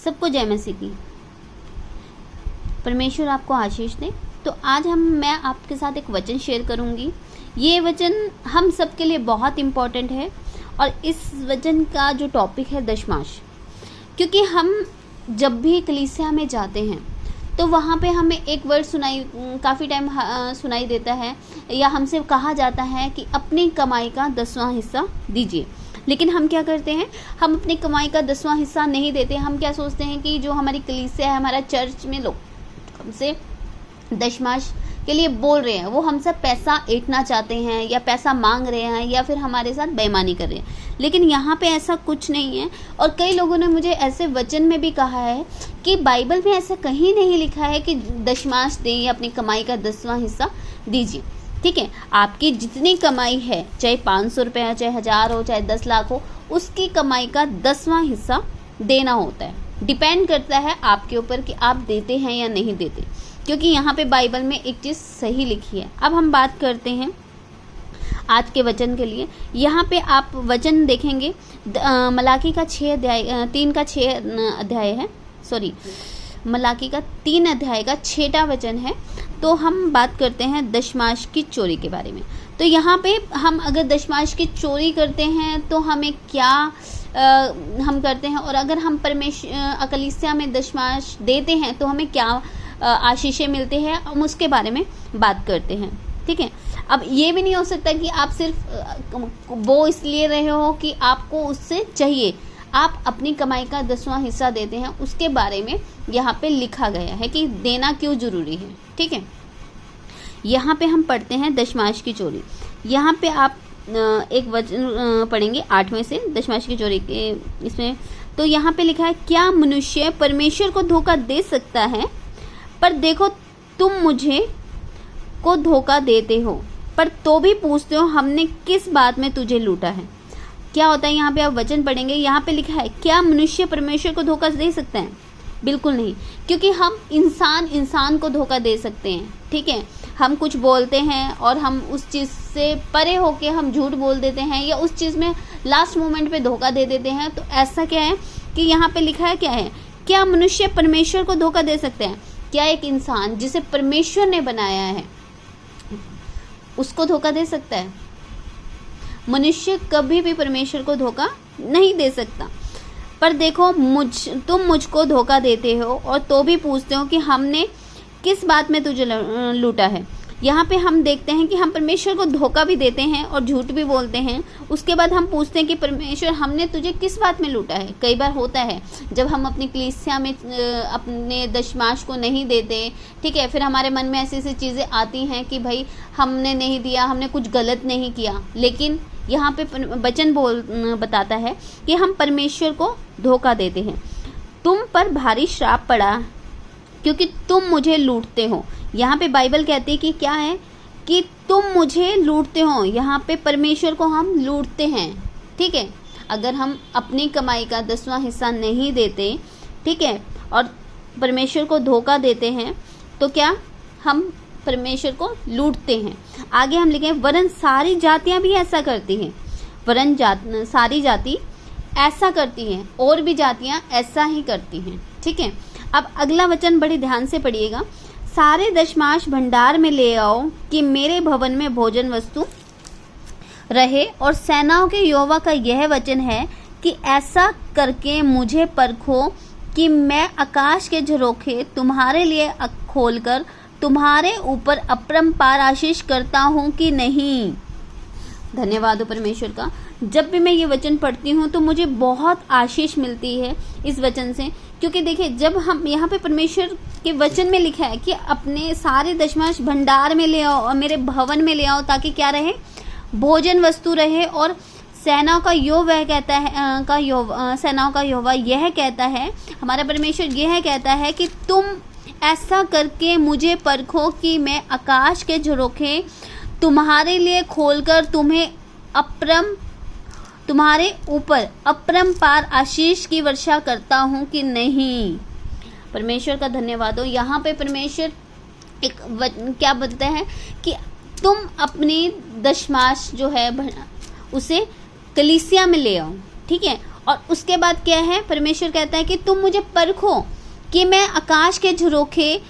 सबको जय मसीह की। परमेश्वर आपको आशीष दे। तो आज मैं आपके साथ एक वचन शेयर करूंगी। ये वचन हम सब के लिए बहुत इम्पोर्टेंट है और इस वचन का जो टॉपिक है दशमांश। क्योंकि हम जब भी कलीसिया में जाते हैं तो वहाँ पे हमें एक वर्ड काफ़ी टाइम सुनाई देता है या हमसे कहा जाता है कि अपनी कमाई का 10वां हिस्सा दीजिए। लेकिन हम क्या करते हैं, हम अपनी कमाई का 10वां हिस्सा नहीं देते। हम क्या सोचते हैं कि जो हमारी कलीसिया है, हमारा चर्च में लोग हमसे दशमांश के लिए बोल रहे हैं, वो हमसे पैसा ऐंठना चाहते हैं या पैसा मांग रहे हैं या फिर हमारे साथ बेईमानी कर रहे हैं। लेकिन यहाँ पे ऐसा कुछ नहीं है। और कई लोगों ने मुझे ऐसे वचन में भी कहा है कि बाइबल में ऐसा कहीं नहीं लिखा है कि दशमांश दें या अपनी कमाई का 10वां हिस्सा दीजिए। ठीक है, आपकी जितनी कमाई है, चाहे 500 रुपये हो, चाहे 1000 हो, चाहे 10 लाख हो, उसकी कमाई का 10वां हिस्सा देना होता है। डिपेंड करता है आपके ऊपर कि आप देते हैं या नहीं देते, क्योंकि यहाँ पे बाइबल में एक चीज़ सही लिखी है। अब हम बात करते हैं आज के वचन के लिए। यहाँ पे आप वचन देखेंगे, मलाकी का 6 अध्याय है, सॉरी मलाकी का 3 अध्याय का 6वां वचन है। तो हम बात करते हैं दशमांश की चोरी के बारे में। तो यहाँ पे हम अगर दशमांश की चोरी करते हैं तो हमें क्या हम करते हैं, और अगर हम कलीसिया में दशमांश देते हैं तो हमें क्या आशीषें मिलते हैं, हम उसके बारे में बात करते हैं। ठीक है, अब ये भी नहीं हो सकता कि आप सिर्फ वो इसलिए रहे हो कि आपको उससे चाहिए, आप अपनी कमाई का 10वां हिस्सा देते हैं। उसके बारे में यहाँ पे लिखा गया है कि देना क्यों जरूरी है। ठीक है, यहाँ पे हम पढ़ते हैं दशमांश की चोरी। यहाँ पे आप एक वचन पढ़ेंगे 8वें से, दशमांश की चोरी के इसमें। तो यहाँ पे लिखा है, क्या मनुष्य परमेश्वर को धोखा दे सकता है? पर देखो, तुम मुझे को धोखा देते हो, पर तो भी पूछते हो हमने किस बात में तुझे लूटा है। क्या होता है, यहाँ पे आप वचन पढ़ेंगे, यहाँ पे लिखा है क्या मनुष्य परमेश्वर को धोखा दे सकता है? बिल्कुल नहीं, क्योंकि हम इंसान को धोखा दे सकते हैं। ठीक है, हम कुछ बोलते हैं और हम उस चीज़ से परे होके हम झूठ बोल देते हैं या उस चीज़ में लास्ट मोमेंट पे धोखा दे देते हैं। तो ऐसा क्या है कि यहाँ पे लिखा है, क्या है, क्या मनुष्य परमेश्वर को धोखा दे सकते हैं? क्या एक इंसान जिसे परमेश्वर ने बनाया है उसको धोखा दे सकता है? मनुष्य कभी भी परमेश्वर को धोखा नहीं दे सकता। पर देखो, तुम मुझको धोखा देते हो और तो भी पूछते हो कि हमने किस बात में तुझे लूटा है। यहाँ पे हम देखते हैं कि हम परमेश्वर को धोखा भी देते हैं और झूठ भी बोलते हैं। उसके बाद हम पूछते हैं कि परमेश्वर हमने तुझे किस बात में लूटा है। कई बार होता है जब हम अपनी कलीसिया में अपने दशमांश को नहीं देते, ठीक है, फिर हमारे मन में ऐसी ऐसी चीज़ें आती हैं कि भाई हमने नहीं दिया, हमने कुछ गलत नहीं किया। लेकिन यहाँ पे वचन बताता है कि हम परमेश्वर को धोखा देते हैं। तुम पर भारी श्राप पड़ा क्योंकि तुम मुझे लूटते हो। यहाँ पे बाइबल कहती है कि क्या है, कि तुम मुझे लूटते हो। यहाँ पे परमेश्वर को हम लूटते हैं। ठीक है, अगर हम अपनी कमाई का 10वां हिस्सा नहीं देते, ठीक है, और परमेश्वर को धोखा देते हैं, तो क्या हम परमेश्वर को लूटते हैं। आगे हम लिखें, वरन सारी जातियाँ भी ऐसा करती हैं। वरन सारी जाति ऐसा करती हैं और भी जातियाँ ऐसा ही करती हैं। ठीक है, अब अगला वचन बड़े ध्यान से पढ़िएगा। सारे दशमांश भंडार में ले आओ कि मेरे भवन में भोजन वस्तु रहे। और सेनाओं के यहोवा का यह वचन है कि ऐसा करके मुझे परखो कि मैं आकाश के झरोखे तुम्हारे लिए खोलकर तुम्हारे ऊपर अपरंपार आशीष करता हूँ कि नहीं। धन्यवाद हो परमेश्वर का। जब भी मैं ये वचन पढ़ती हूँ तो मुझे बहुत आशीष मिलती है इस वचन से। क्योंकि देखिए, जब हम यहाँ पे परमेश्वर के वचन में लिखा है कि अपने सारे दशमांश भंडार में ले आओ और मेरे भवन में ले आओ, ताकि क्या रहे, भोजन वस्तु रहे। और सेनाओं का यहोवा कहता है, सेनाओं का यहोवा यह कहता है, हमारा परमेश्वर यह कहता है कि तुम ऐसा करके मुझे परखो कि मैं आकाश के झरोखे तुम्हारे लिए खोलकर तुम्हारे ऊपर अपरंपार आशीष की वर्षा करता हूँ कि नहीं। परमेश्वर का धन्यवाद हो। यहाँ पे परमेश्वर क्या बोलता है कि तुम अपनी दशमांश जो है उसे कलीसिया में ले आओ। ठीक है, और उसके बाद क्या है, परमेश्वर कहता है कि तुम मुझे परखो कि मैं आकाश के झरोखे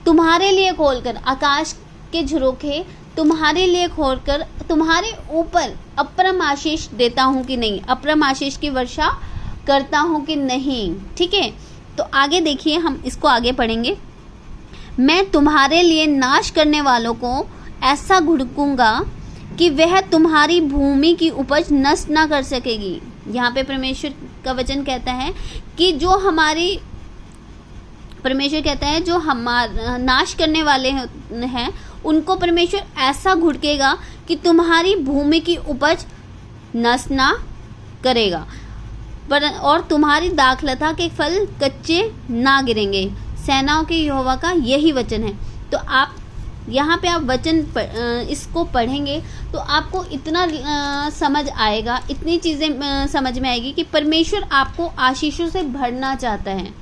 तुम्हारे लिए खोलकर, आकाश के झरोखे तुम्हारे लिए खोलकर तुम्हारे ऊपर अपरम आशीष देता हूँ कि नहीं, अपरम आशीष की वर्षा करता हूँ कि नहीं। ठीक है, तो आगे देखिए, हम इसको आगे पढ़ेंगे। मैं तुम्हारे लिए नाश करने वालों को ऐसा घुड़कूंगा कि वह तुम्हारी भूमि की उपज नष्ट ना कर सकेगी। यहाँ पे परमेश्वर का वचन कहता है कि जो हमारी, परमेश्वर कहता है जो हमारा नाश करने वाले हैं उनको परमेश्वर ऐसा घुड़केगा कि तुम्हारी भूमि की उपज नष्ट ना करेगा, पर और तुम्हारी दाखलता के फल कच्चे ना गिरेंगे। सेनाओं के यहोवा का यही वचन है। तो आप यहाँ पे आप वचन इसको पढ़ेंगे तो आपको इतना समझ आएगा, इतनी चीज़ें समझ में आएगी कि परमेश्वर आपको आशीषों से भरना चाहता है।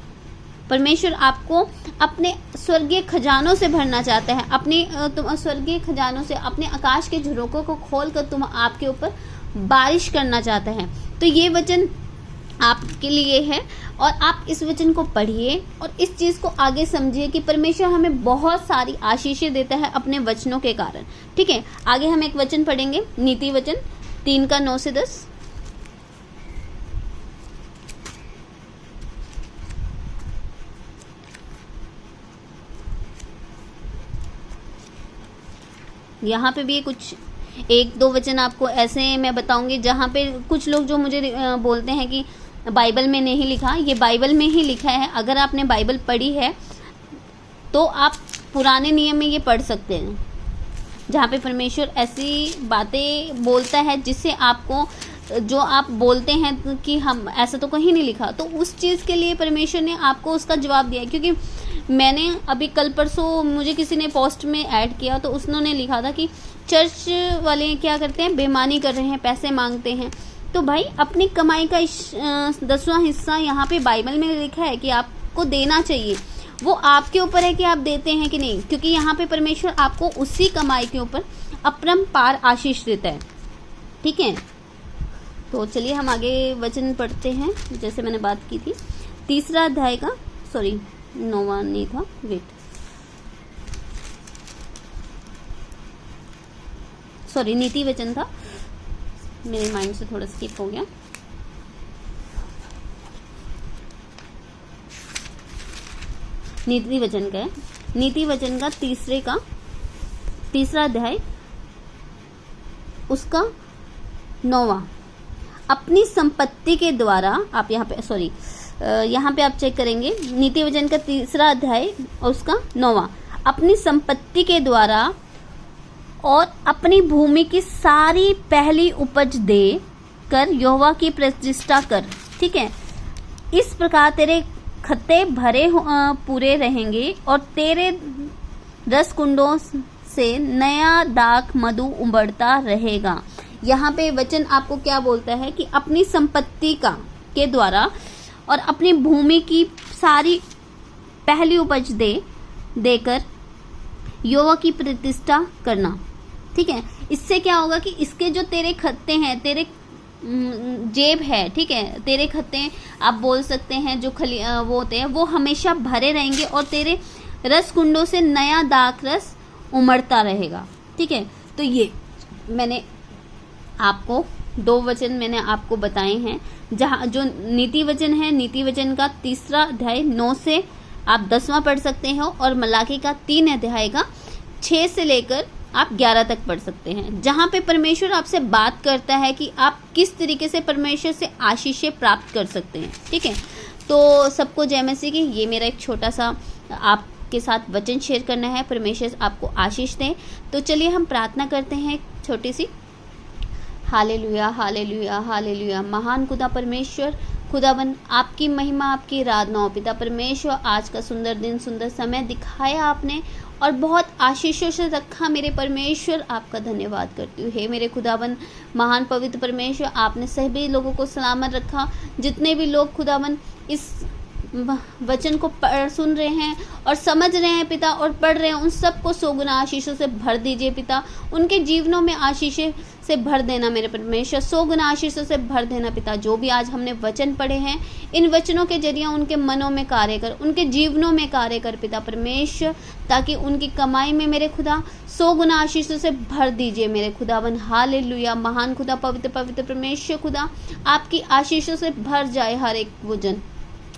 परमेश्वर आपको अपने स्वर्गीय खजानों से भरना चाहता है, अपने स्वर्गीय खजानों से, अपने आकाश के झरोकों को खोल कर तुम आपके ऊपर बारिश करना चाहता है। तो ये वचन आपके लिए है और आप इस वचन को पढ़िए और इस चीज़ को आगे समझिए कि परमेश्वर हमें बहुत सारी आशीषें देता है अपने वचनों के कारण। ठीक है, आगे हम एक वचन पढ़ेंगे, नीति वचन 3 का 9 से 10। यहाँ पे भी कुछ 1-2 वचन आपको ऐसे मैं बताऊंगी जहाँ पे कुछ लोग जो मुझे बोलते हैं कि बाइबल में नहीं लिखा, ये बाइबल में ही लिखा है। अगर आपने बाइबल पढ़ी है तो आप पुराने नियम में ये पढ़ सकते हैं, जहाँ पे परमेश्वर ऐसी बातें बोलता है जिससे आपको, जो आप बोलते हैं कि हम ऐसा तो कहीं नहीं लिखा, तो उस चीज़ के लिए परमेश्वर ने आपको उसका जवाब दिया। क्योंकि मैंने अभी कल परसों मुझे किसी ने पोस्ट में ऐड किया तो उसने लिखा था कि चर्च वाले क्या करते हैं, बेईमानी कर रहे हैं, पैसे मांगते हैं। तो भाई अपनी कमाई का 10वां हिस्सा यहाँ पे बाइबल में लिखा है कि आपको देना चाहिए, वो आपके ऊपर है कि आप देते हैं कि नहीं, क्योंकि यहाँ पे परमेश्वर आपको उसी कमाई के ऊपर अपरंपार आशीष देता है। ठीक है, तो चलिए हम आगे वचन पढ़ते हैं। जैसे मैंने बात की थी 3 अध्याय का, 9वां नहीं था, नीति वचन था, मेरे माइंड से थोड़ा स्किप हो गया। नीति वचन का है, नीति वचन का 3 अध्याय उसका 9वां। अपनी संपत्ति के द्वारा, आप यहाँ पे आप चेक करेंगे, नीति वचन का 3 अध्याय और उसका 9वां। अपनी संपत्ति के द्वारा और अपनी भूमि की सारी पहली उपज दे कर यहोवा की प्रतिष्ठा कर। ठीक है, इस प्रकार तेरे खत्ते भरे पूरे रहेंगे और तेरे रस कुंडों से नया दाख मधु उबड़ता रहेगा। यहाँ पे वचन आपको क्या बोलता है कि अपनी संपत्ति के द्वारा और अपनी भूमि की सारी पहली उपज देकर यहोवा की प्रतिष्ठा करना। ठीक है, इससे क्या होगा कि इसके जो तेरे खत्ते हैं, तेरे जेब है, ठीक है, तेरे खत्ते आप बोल सकते हैं जो वो होते हैं, वो हमेशा भरे रहेंगे और तेरे रस कुंडों से नया दाख रस उमड़ता रहेगा। ठीक है, तो ये मैंने आपको 2 वचन मैंने आपको बताए हैं, जहाँ जो नीति वचन है, नीति वचन का 3 अध्याय 9 से आप 10वां पढ़ सकते हो और मलाकी का 3 अध्याय का 6 से लेकर आप 11 तक पढ़ सकते हैं, जहाँ पे परमेश्वर आपसे बात करता है कि आप किस तरीके से परमेश्वर से आशीषें प्राप्त कर सकते हैं। ठीक है, तो सबको जय मसीह की। ये मेरा एक छोटा सा आपके साथ वचन शेयर करना है, परमेश्वर आपको आशीष दें। तो चलिए हम प्रार्थना करते हैं छोटी सी। Hallelujah, hallelujah, hallelujah. महान खुदा परमेश्वर, खुदावन आपकी महिमा, आपकी आराधना हो पिता परमेश्वर। आज का सुंदर दिन, सुंदर समय दिखाया आपने और बहुत आशीषों से रखा मेरे परमेश्वर, आपका धन्यवाद करती हूँ। हे मेरे खुदावन महान पवित्र परमेश्वर, आपने सभी लोगों को सलामत रखा। जितने भी लोग खुदावन इस वचन को सुन रहे हैं और समझ रहे हैं पिता और पढ़ रहे हैं, उन सबको 100 गुना आशीषों से भर दीजिए पिता। उनके जीवनों में आशीषें से भर देना मेरे परमेश्वर, 100 गुना आशीषों से भर देना पिता। जो भी आज हमने वचन पढ़े हैं, इन वचनों के जरिए उनके मनों में कार्य कर, उनके जीवनों में कार्य कर पिता परमेश्वर, ताकि उनकी कमाई में मेरे खुदा 100 गुना आशीषों से भर दीजिए मेरे खुदावन। हालेलुया। महान खुदा, पवित्र पवित्र परमेश्वर खुदा, आपकी आशीषों से भर जाए हर एक वचन,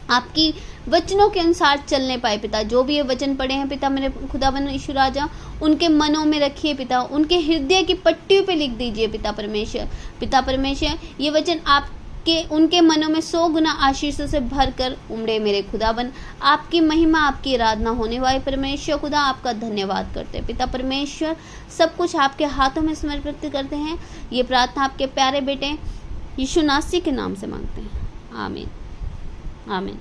आपकी वचनों के अनुसार चलने पाए पिता। जो भी ये वचन पढ़े हैं पिता मेरे खुदावन यीशु राजा, उनके मनों में रखिए पिता, उनके हृदय की पट्टियों पे लिख दीजिए पिता परमेश्वर। पिता परमेश्वर, ये वचन आपके उनके मनों में 100 गुना आशीषों से भर कर उमड़े मेरे खुदावन। आपकी महिमा, आपकी आराधना होने वाले परमेश्वर खुदा, आपका धन्यवाद करते हैं पिता परमेश्वर। सब कुछ आपके हाथों में समर्पित करते हैं। ये प्रार्थना आपके प्यारे बेटे यीशु नासरी के नाम से मांगते हैं, आमीन आमीन।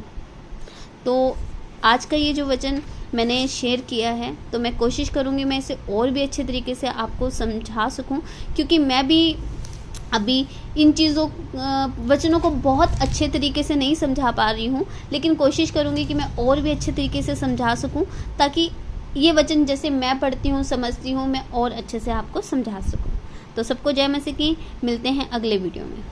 तो आज का ये जो वचन मैंने शेयर किया है, तो मैं कोशिश करूँगी मैं इसे और भी अच्छे तरीके से आपको समझा सकूँ, क्योंकि मैं भी अभी इन चीज़ों वचनों को बहुत अच्छे तरीके से नहीं समझा पा रही हूँ, लेकिन कोशिश करूँगी कि मैं और भी अच्छे तरीके से समझा सकूँ, ताकि ये वचन जैसे मैं पढ़ती हूँ, समझती हूँ, मैं और अच्छे से आपको समझा सकूँ। तो सबको जय मसीह की। मिलते हैं अगले वीडियो में।